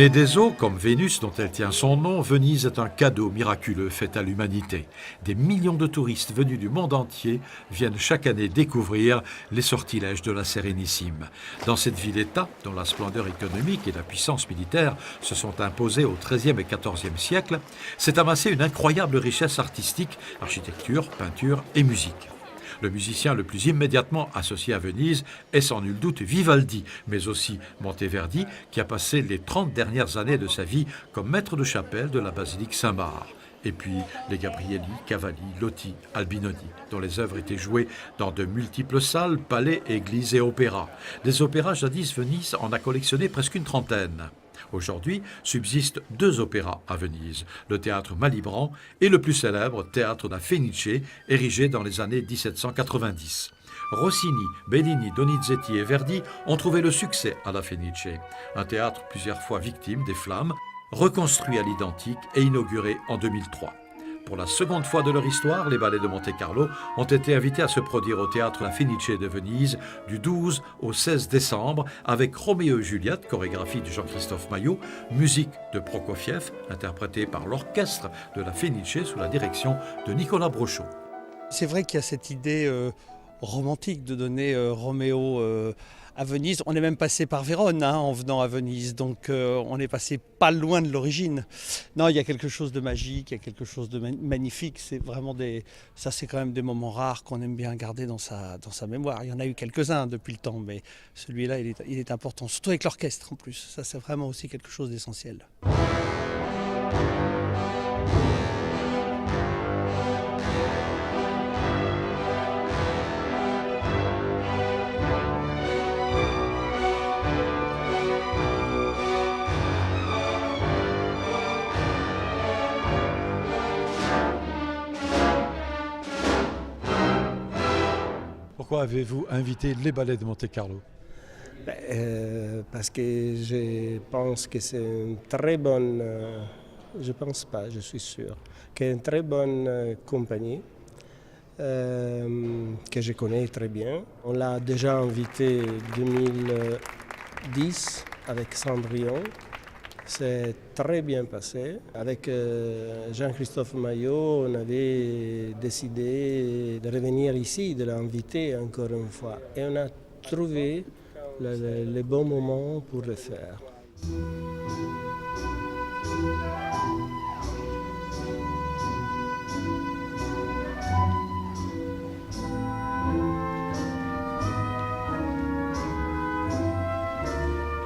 Née des eaux, comme Vénus dont elle tient son nom, Venise est un cadeau miraculeux fait à l'humanité. Des millions de touristes venus du monde entier viennent chaque année découvrir les sortilèges de la Sérénissime. Dans cette ville-État, dont la splendeur économique et la puissance militaire se sont imposées au XIIIe et XIVe siècle, s'est amassée une incroyable richesse artistique, architecture, peinture et musique. Le musicien le plus immédiatement associé à Venise est sans nul doute Vivaldi, mais aussi Monteverdi, qui a passé les 30 dernières années de sa vie comme maître de chapelle de la basilique Saint-Marc. Et puis les Gabrieli, Cavalli, Lotti, Albinoni, dont les œuvres étaient jouées dans de multiples salles, palais, églises et opéras. Des opéras jadis, Venise en a collectionné presque une trentaine. Aujourd'hui, subsistent deux opéras à Venise, le théâtre Malibran et le plus célèbre théâtre da Fenice, érigé dans les années 1790. Rossini, Bellini, Donizetti et Verdi ont trouvé le succès à la Fenice, un théâtre plusieurs fois victime des flammes, reconstruit à l'identique et inauguré en 2003. Pour la seconde fois de leur histoire, les ballets de Monte-Carlo ont été invités à se produire au théâtre La Fenice de Venise du 12 au 16 décembre avec Roméo et Juliette, chorégraphie de Jean-Christophe Maillot, musique de Prokofiev, interprétée par l'orchestre de La Fenice sous la direction de Nicolas Brochot. C'est vrai qu'il y a cette idée romantique de donner Roméo à Venise. On est même passé par Vérone en venant à Venise, donc on est passé pas loin de l'origine. Non, il y a quelque chose de magique, il y a quelque chose de magnifique. C'est vraiment ça c'est quand même des moments rares qu'on aime bien garder dans sa mémoire. Il y en a eu quelques-uns depuis le temps, mais celui-là il est important, surtout avec l'orchestre en plus. Ça c'est vraiment aussi quelque chose d'essentiel. Pourquoi avez-vous invité les ballets de Monte-Carlo ? Parce que je pense que c'est une très bonne, je pense pas, je suis sûr, qu'une très bonne compagnie que je connais très bien. On l'a déjà invité en 2010 avec Cendrillon. C'est très bien passé. Avec Jean-Christophe Maillot, on avait décidé de revenir ici, de l'inviter encore une fois. Et on a trouvé le bon moment pour le faire.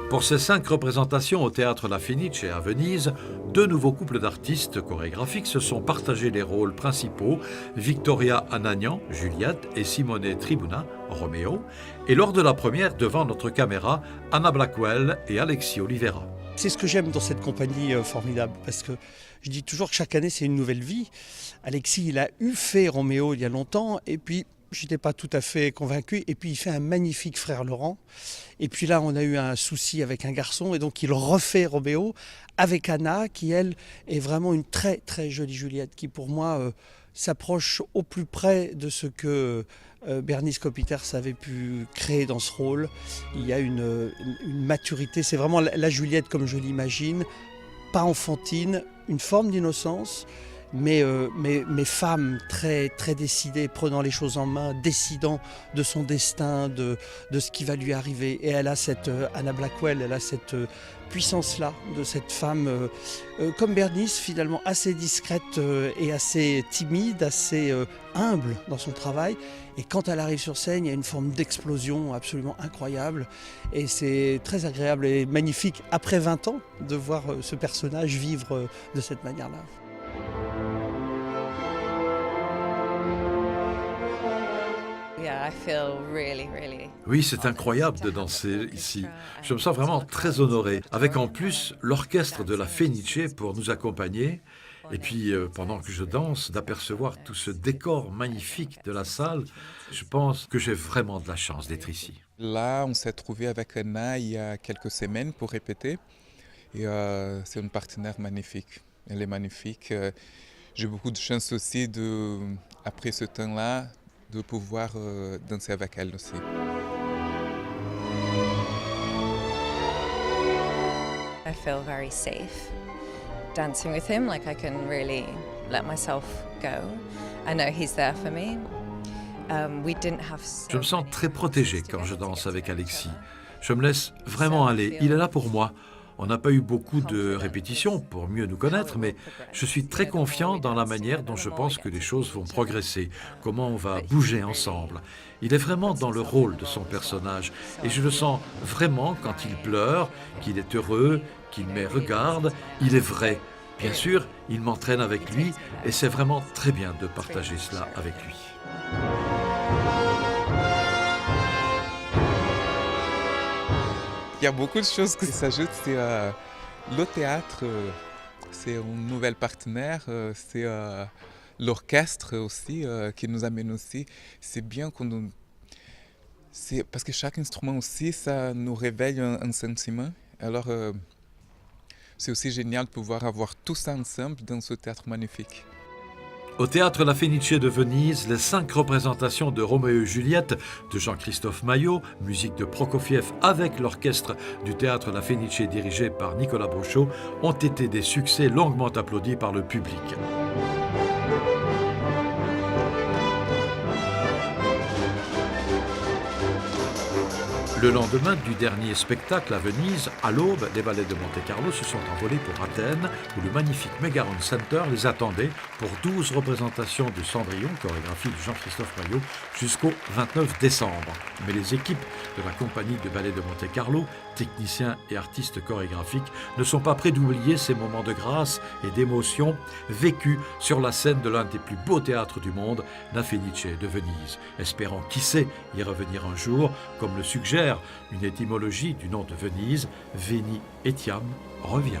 Pour ces 5 représentations au théâtre La Fenice à Venise, 2 nouveaux couples d'artistes chorégraphiques se sont partagés les rôles principaux, Victoria Anagnan, Juliette, et Simone Tribuna, Roméo, et lors de la première, devant notre caméra, Anna Blackwell et Alexis Oliveira. C'est ce que j'aime dans cette compagnie formidable, parce que je dis toujours que chaque année c'est une nouvelle vie. Alexis, il a fait Roméo il y a longtemps, et puis je n'étais pas tout à fait convaincu, et puis il fait un magnifique Frère Laurent. Et puis là, on a eu un souci avec un garçon, et donc il refait Roméo avec Anna, qui elle est vraiment une très très jolie Juliette, qui pour moi s'approche au plus près de ce que Bernice Kopiters avait pu créer dans ce rôle. Il y a une maturité, c'est vraiment la Juliette comme je l'imagine, pas enfantine, une forme d'innocence, mais femme très, très décidée, prenant les choses en main, décidant de son destin, de ce qui va lui arriver. Et elle a cette, Anna Blackwell, elle a cette puissance-là, de cette femme, comme Bernice, finalement assez discrète et assez timide, assez humble dans son travail. Et quand elle arrive sur scène, il y a une forme d'explosion absolument incroyable. Et c'est très agréable et magnifique, après 20 ans, de voir ce personnage vivre de cette manière-là. Oui, c'est incroyable de danser ici. Je me sens vraiment très honoré, avec en plus l'orchestre de la Fenice pour nous accompagner. Et puis, pendant que je danse, d'apercevoir tout ce décor magnifique de la salle, je pense que j'ai vraiment de la chance d'être ici. Là, on s'est trouvé avec Anna il y a quelques semaines pour répéter. Et c'est une partenaire magnifique. Elle est magnifique. J'ai beaucoup de chance aussi, après ce temps-là, de pouvoir danser avec elle aussi. I feel very safe dancing with him, like I can really let myself go. I know he's there for me. Je me sens très protégé quand je danse avec Alexis. Je me laisse vraiment aller. Il est là pour moi. On n'a pas eu beaucoup de répétitions pour mieux nous connaître, mais je suis très confiant dans la manière dont je pense que les choses vont progresser, comment on va bouger ensemble. Il est vraiment dans le rôle de son personnage et je le sens vraiment quand il pleure, qu'il est heureux, qu'il me regarde. Il est vrai. Bien sûr, il m'entraîne avec lui et c'est vraiment très bien de partager cela avec lui. Il y a beaucoup de choses qui s'ajoutent. C'est le théâtre, c'est un nouvel partenaire, c'est l'orchestre aussi qui nous amène aussi. C'est bien c'est parce que chaque instrument aussi, ça nous réveille un sentiment. Alors, c'est aussi génial de pouvoir avoir tout ça ensemble dans ce théâtre magnifique. Au Théâtre La Fenice de Venise, les 5 représentations de Roméo et Juliette de Jean-Christophe Maillot, musique de Prokofiev avec l'orchestre du Théâtre La Fenice dirigé par Nicolas Brochot, ont été des succès longuement applaudis par le public. Le lendemain du dernier spectacle à Venise, à l'aube, les ballets de Monte-Carlo se sont envolés pour Athènes, où le magnifique Megaron Center les attendait pour 12 représentations de Cendrillon, chorégraphie de Jean-Christophe Maillot, jusqu'au 29 décembre. Mais les équipes de la compagnie de ballet de Monte-Carlo, techniciens et artistes chorégraphiques, ne sont pas prêts d'oublier ces moments de grâce et d'émotion vécus sur la scène de l'un des plus beaux théâtres du monde, La Fenice de Venise. Espérant, qui sait, y revenir un jour, comme le suggère une étymologie du nom de Venise, Veni Etiam, revient.